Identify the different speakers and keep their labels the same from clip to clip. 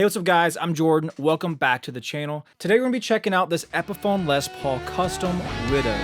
Speaker 1: Hey, what's up guys? I'm Jordan. Welcome back to the channel. Today we're going to be checking out this Epiphone Les Paul Custom Widow.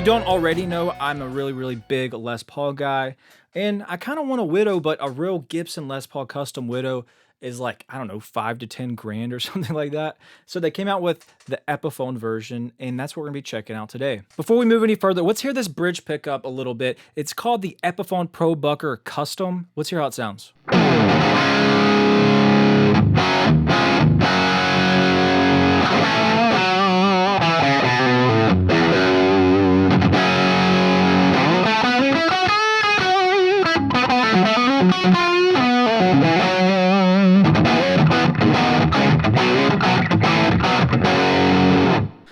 Speaker 1: Don't already know, I'm a really big Les Paul guy, and I kind of want a Widow, but a real Gibson Les Paul custom Widow is like, I don't know, 5 to 10 grand or something like that. So they came out with the Epiphone version, and that's what we're gonna be checking out today. Before we move any further, let's hear this bridge pickup a little bit. It's called the Epiphone Pro Bucker Custom. Let's hear how it sounds.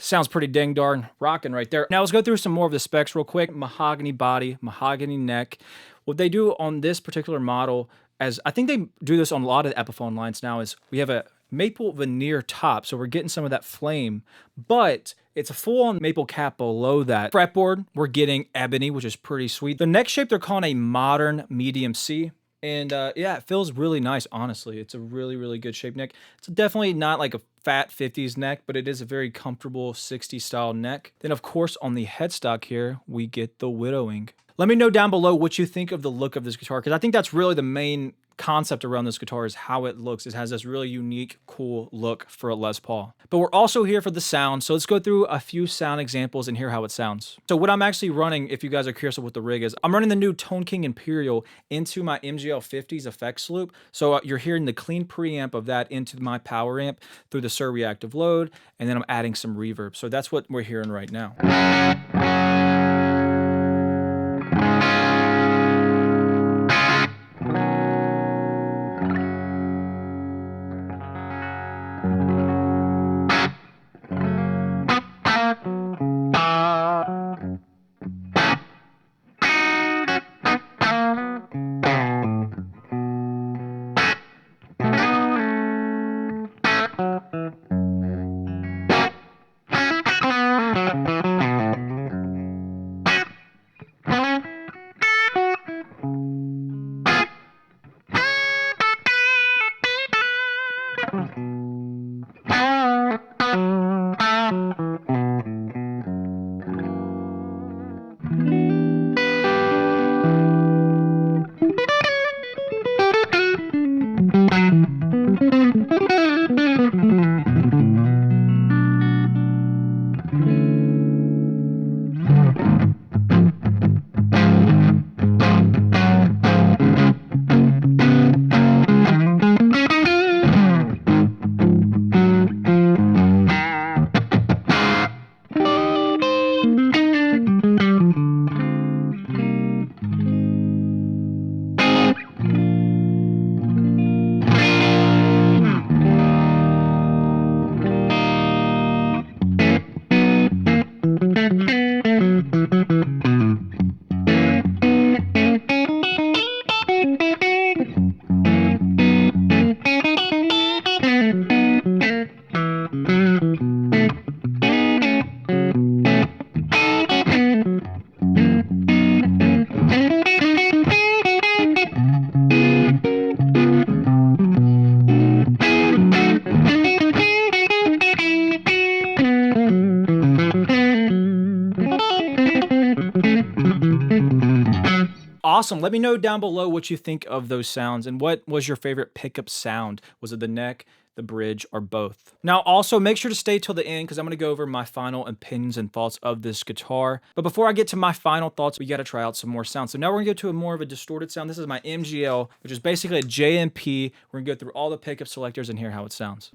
Speaker 1: Sounds pretty dang darn rocking right there. Now let's go through some more of the specs real quick. Mahogany body, mahogany neck. What they do on this particular model, as I think they do this on a lot of the Epiphone lines now, is we have a maple veneer top, so we're getting some of that flame, but it's a full-on maple cap below that. Fretboard, we're getting ebony, which is pretty sweet. The neck shape they're calling a modern medium C. And yeah, it feels really nice, honestly. It's a really good shape neck. It's definitely not like a fat 50s neck, but it is a very comfortable 60s style neck. Then of course on the headstock here, we get the widowing. Let me know down below what you think of the look of this guitar, because I think that's really the main concept around this guitar is how it looks. It has this really unique, cool look for a Les Paul. But we're also here for the sound, so let's go through a few sound examples and hear how it sounds. So what I'm actually running, if you guys are curious of what the rig is, I'm running the new Tone King Imperial into my MGL 50s effects loop. So you're hearing the clean preamp of that into my power amp through the Suhr reactive load, and then I'm adding some reverb. So that's what we're hearing right now. Awesome. Let me know down below what you think of those sounds and what was your favorite pickup sound. Was it the neck, the bridge, or both. Now, also make sure to stay till the end because I'm going to go over my final opinions and thoughts of this guitar. But before I get to my final thoughts, we got to try out some more sound. So now we're going to go to a more of a distorted sound. This is my MGL, which is basically a JMP. We're going to go through all the pickup selectors and hear how it sounds.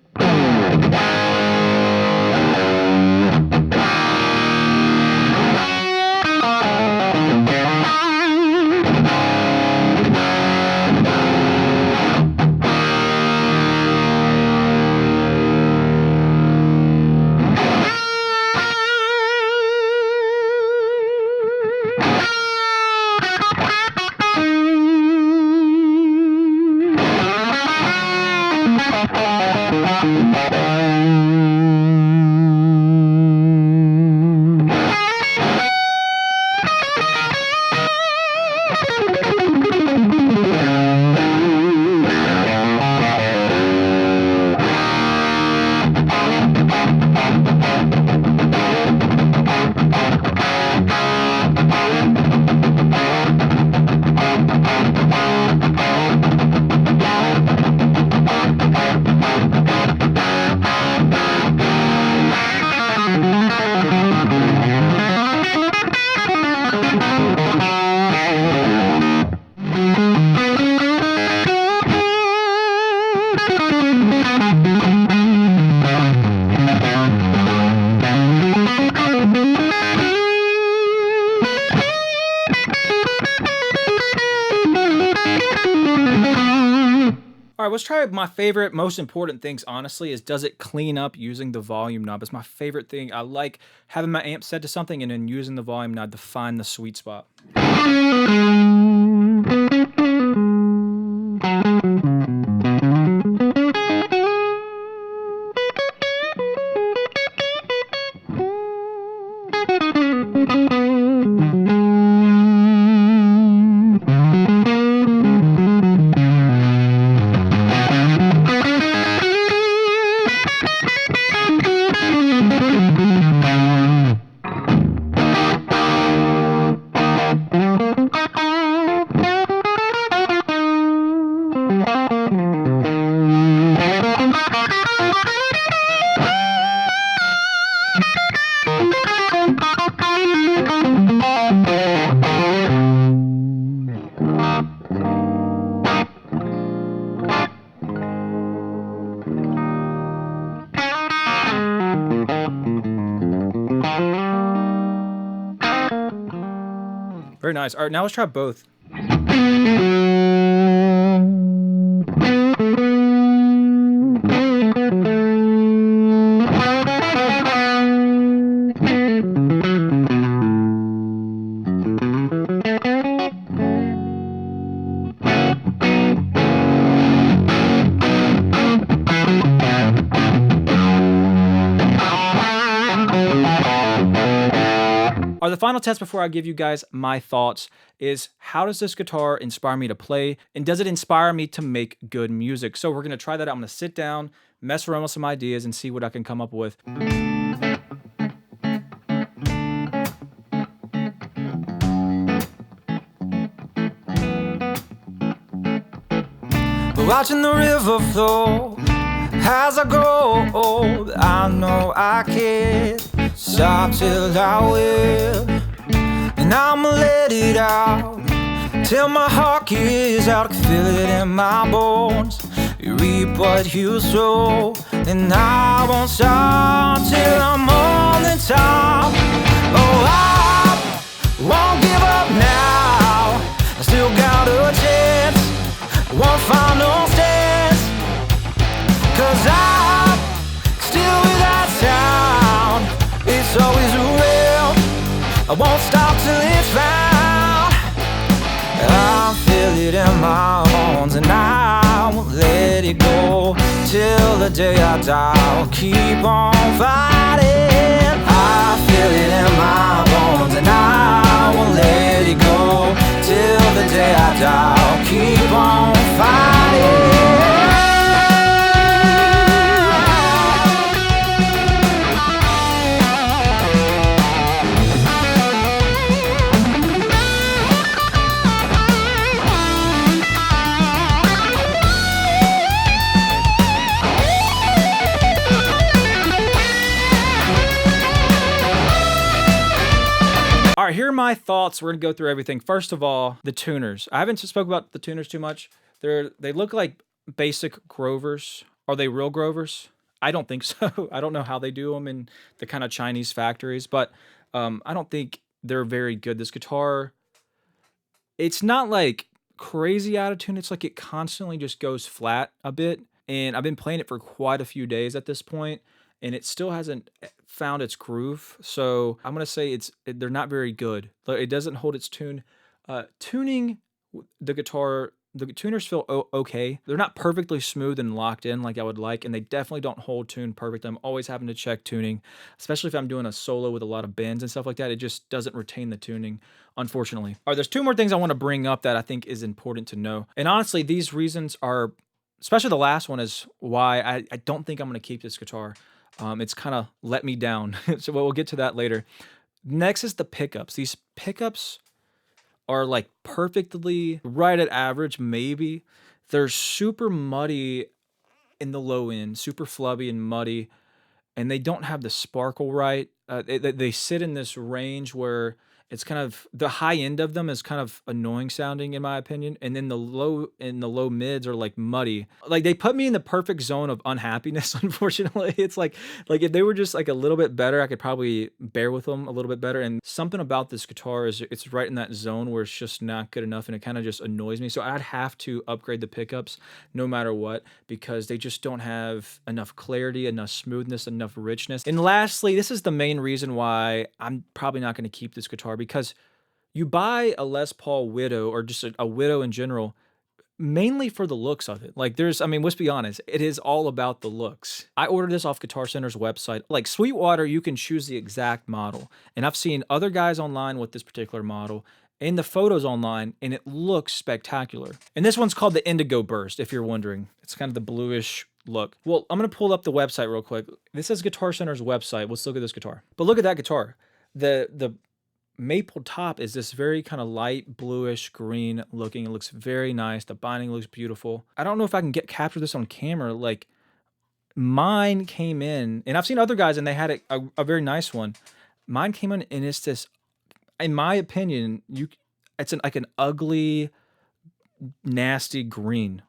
Speaker 1: All right, let's try my favorite, most important things, honestly, is does it clean up using the volume knob? It's my favorite thing. I like having my amp set to something and then using the volume knob to find the sweet spot. Very nice. All right, now let's try both. The final test before I give you guys my thoughts is how does this guitar inspire me to play, and does it inspire me to make good music? So we're going to try that out. I'm going to sit down, mess around with some ideas, and see what I can come up with. Watching the river flow as I go, I know I can't stop till I will, and I'ma let it out till my heart gives out. I can feel it in my bones. You reap what you sow, and I won't stop till I'm on the top. Oh, I won't give up now. I still got a chance, one final stance, 'cause I'm still without sound. It's always around. I won't stop till it's found. I feel it in my bones, and I won't let it go till the day I die. I'll keep on fighting. I feel it in my bones, and I won't let it go till the day I die. I'll keep on fighting. right, here are my thoughts. We're gonna go through everything. First of all, the tuners. I haven't spoke about the tuners too much. They look like basic Grovers. Are they real Grovers? I don't think so. I don't know how they do them in the kind of Chinese factories, but I don't think they're very good. This guitar, it's not like crazy out of tune. It's like it constantly just goes flat a bit. And I've been playing it for quite a few days at this point, and it still hasn't found its groove. So I'm gonna say they're not very good. It doesn't hold its tune. Tuning the guitar, the tuners feel okay. They're not perfectly smooth and locked in like I would like, and they definitely don't hold tune perfect. I'm always having to check tuning, especially if I'm doing a solo with a lot of bends and stuff like that. It just doesn't retain the tuning, unfortunately. All right, there's two more things I want to bring up that I think is important to know. And honestly, these reasons are, especially the last one, is why I don't think I'm going to keep this guitar. It's kind of let me down. So we'll get to that later. Next is the pickups. These pickups are like perfectly right at average, maybe. They're super muddy in the low end, super flubby and muddy, and they don't have the sparkle right. They sit in this range where it's kind of, the high end of them is kind of annoying sounding in my opinion, and then the low mids are like muddy. Like they put me in the perfect zone of unhappiness. Unfortunately, it's like if they were just like a little bit better, I could probably bear with them a little bit better. And something about this guitar is it's right in that zone where it's just not good enough, and it kind of just annoys me. So I'd have to upgrade the pickups no matter what, because they just don't have enough clarity, enough smoothness, enough richness. And lastly, this is the main reason why I'm probably not going to keep this guitar, because you buy a Les Paul Widow, or just a Widow in general, mainly for the looks of it. Like I mean, let's be honest, it is all about the looks. I ordered this off Guitar Center's website. Like Sweetwater, you can choose the exact model. And I've seen other guys online with this particular model and the photos online, and it looks spectacular. And this one's called the Indigo Burst, if you're wondering. It's kind of the bluish look. Well, I'm going to pull up the website real quick. This is Guitar Center's website. Let's look at this guitar. But look at that guitar. The maple top is this very kind of light bluish green looking. It looks very nice. The binding looks beautiful. I don't know if I can capture this on camera. Like mine came in, and I've seen other guys and they had a very nice one. Mine came in and it's this, in my opinion, it's like an ugly, nasty green,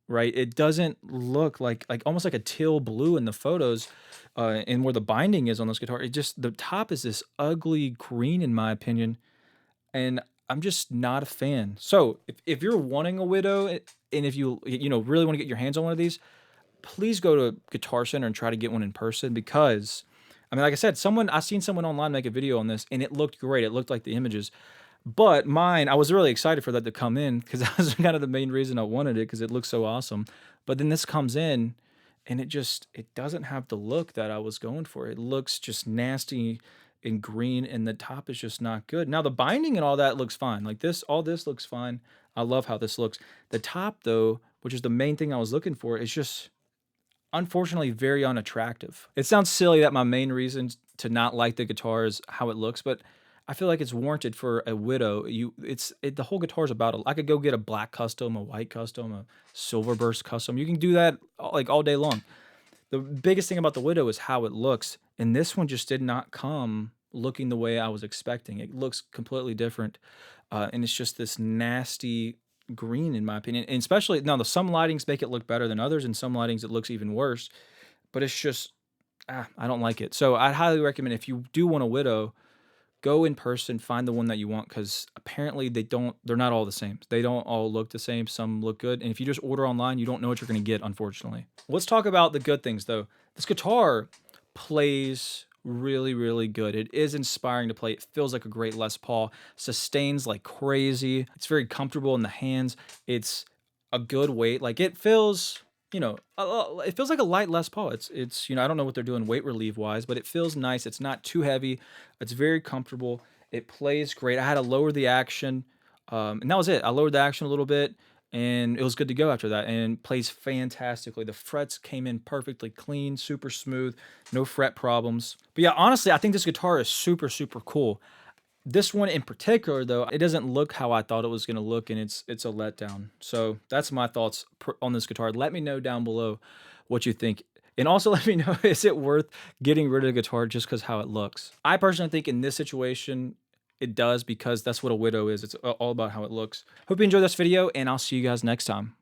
Speaker 1: right? It doesn't look like almost like a teal blue in the photos, and where the binding is on this guitar. It just, the top is this ugly green in my opinion, and I'm just not a fan. So if you're wanting a Widow, and if you really want to get your hands on one of these, please go to Guitar Center and try to get one in person, because I mean, like I said, I've seen someone online make a video on this and it looked great. It looked like the images. But mine, I was really excited for that to come in, because that was kind of the main reason I wanted it, because it looks so awesome. But then this comes in and it doesn't have the look that I was going for. It looks just nasty and green, and the top is just not good. Now the binding and all that looks fine. Like all this looks fine. I love how this looks. The top though, which is the main thing I was looking for, is just unfortunately very unattractive. It sounds silly that my main reason to not like the guitar is how it looks, but I feel like it's warranted for a Widow. The whole guitar is about I could go get a black custom, a white custom, a silver burst custom. You can do that like all day long. The biggest thing about the Widow is how it looks, and this one just did not come looking the way I was expecting. It looks completely different, and it's just this nasty green in my opinion. And especially now, some lightings make it look better than others, and some lightings it looks even worse. But it's just I don't like it. So I'd highly recommend, if you do want a Widow, go in person, find the one that you want, because apparently they're not all the same. They don't all look the same. Some look good. And if you just order online, you don't know what you're going to get, unfortunately. Let's talk about the good things though. This guitar plays really, really good. It is inspiring to play. It feels like a great Les Paul. Sustains like crazy. It's very comfortable in the hands. It's a good weight. Like it feels, it feels like a light Les Paul. It's I don't know what they're doing weight relief wise, but it feels nice. It's not too heavy. It's very comfortable. It plays great. I had to lower the action, and that was it. I lowered the action a little bit, and it was good to go after that, and plays fantastically. The frets came in perfectly clean, super smooth, no fret problems. But yeah, honestly, I think this guitar is super, super cool. This one in particular, though, it doesn't look how I thought it was going to look, and it's a letdown. So that's my thoughts on this guitar. Let me know down below what you think. And also let me know, is it worth getting rid of the guitar just because how it looks? I personally think in this situation, it does, because that's what a widow is. It's all about how it looks. Hope you enjoyed this video, and I'll see you guys next time.